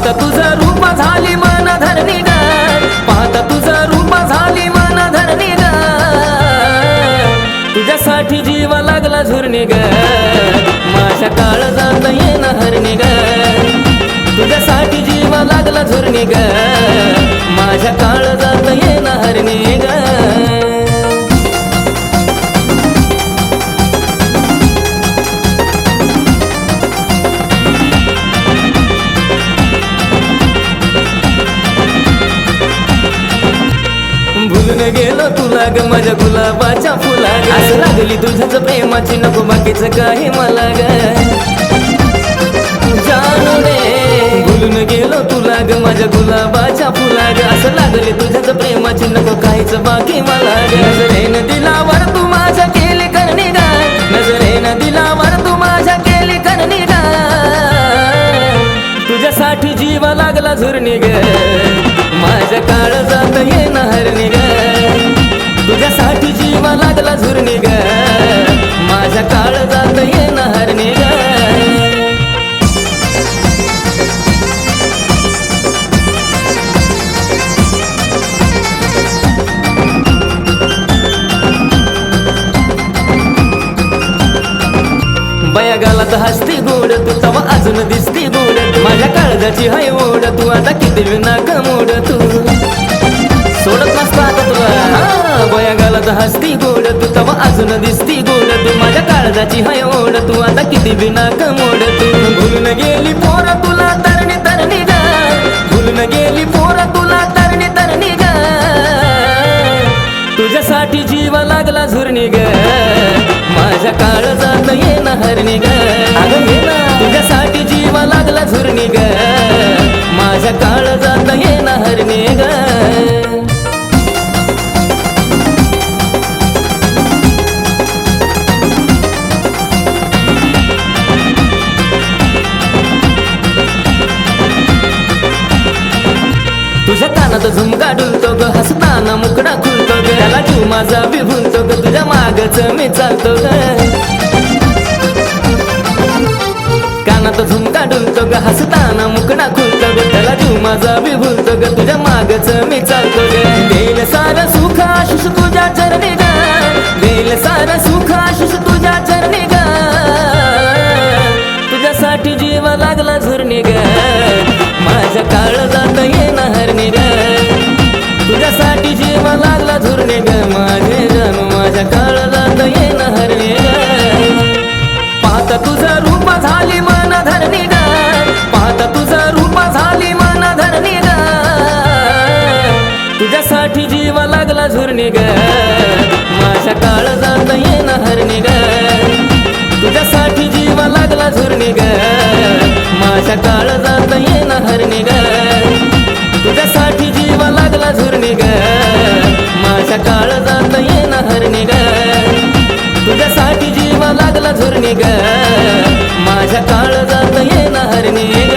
पाहता तुझं रूप झाली मन धरणी ग, पाहता तुझं रूप झाली मन धरणी ग, तुझ्यासाठी जीव लागला झुरणी ग, माझ्या काळजात येणं हरणी ग, तुझ्यासाठी जीव लागला झुरणी ग, माझ्या काळजात येणं हरणी ग. भुलून गेलो तुला ग माझ्या गुलाबाच्या फुला ग, असं लागली तुझ्याच प्रेमाची नको बाकीचं काही मला ग, जानू रे. भुलून गेलो तुला ग माझ्या गुलाबाच्या फुला ग, असं लागली तुझ्याच प्रेमाची नको काहीच बाकी मला ग. नजरेनं दिलावर तू माझ्या केली करणी ग, नजरेनं दिलावर तू माझ्या केली करणी ग, तुझ्यासाठी जीव लागला झुरणी ग, माझ्या काळजात येणं हरणी ग, तुझ्यासाठी जीव लागला झुरणी ग, माझ्या काळजात येणं हरणी ग. बया गालात हसती गोड तू तवा अजून दिसती गोड, माझ्या काळजाची हाय ओढ तू आता किती विना कमोड, तू सोडत नसता आता तुला. बया गालात हसती गोड तू तवा अजून दिसती गोड, तू माझ्या काळजाची हाय ओढ तू आता किती विना कमोड, तू भुलून गेली पोर तुला तरणी तरणी ग, भुलून गेली पोर तुला तरणी तरणी ग, तुझ्यासाठी जीव लागला झुरणी ग, माझ्या काळजात येणं हरणी ग, अगं ये ना तुझ्यासाठी जीव लागला झुरणी ग, माझ्या काळजात येणं हरणी ग. तुझ्या कानात झुमका डुलतो ग, हसताना मुकडा खुलतो ग, त्याला जीव माझा विभुलतो ग, तुझ्या मागच मी चालतो ग. कानात झुमका डुलतो ग, हसताना मुकडा खुलतो ग, त्याला जीव माझा विभुलतो ग, तुझ्या मागच मी चालतो ग. देईल सारं सुख आशिष तुझ्या चरणी ग, देईल सारं सुख आशिष तुझ्या चरणी ग, तुझ्यासाठी जीव लागला झुरणी ग, माझ्या काळजात येणं हरणी ग, तुझ्यासाठी जीव लागला झुरणी ग, माझे जण माझ्या काळजात येणं हरणी ग. पाहता तुझं रूप झाली मन धरणी ग, पाहता तुझं रूप झाली मन धरणी ग, तुझ्यासाठी जीव लागला झुरणी ग, माझ्या काळजात येणं हरणी ग, तुझ्यासाठी जीव लागला झुरणी ग, माझ्या काळजात येणं हरणी ग, तुझ्यासाठी जीव लागला झुरणी ग, माझ्या काळजात येणं हरणी ग, तुझ्यासाठी जीव लागला झुरणी ग, माझ्या काळजात येणं हरणी ग.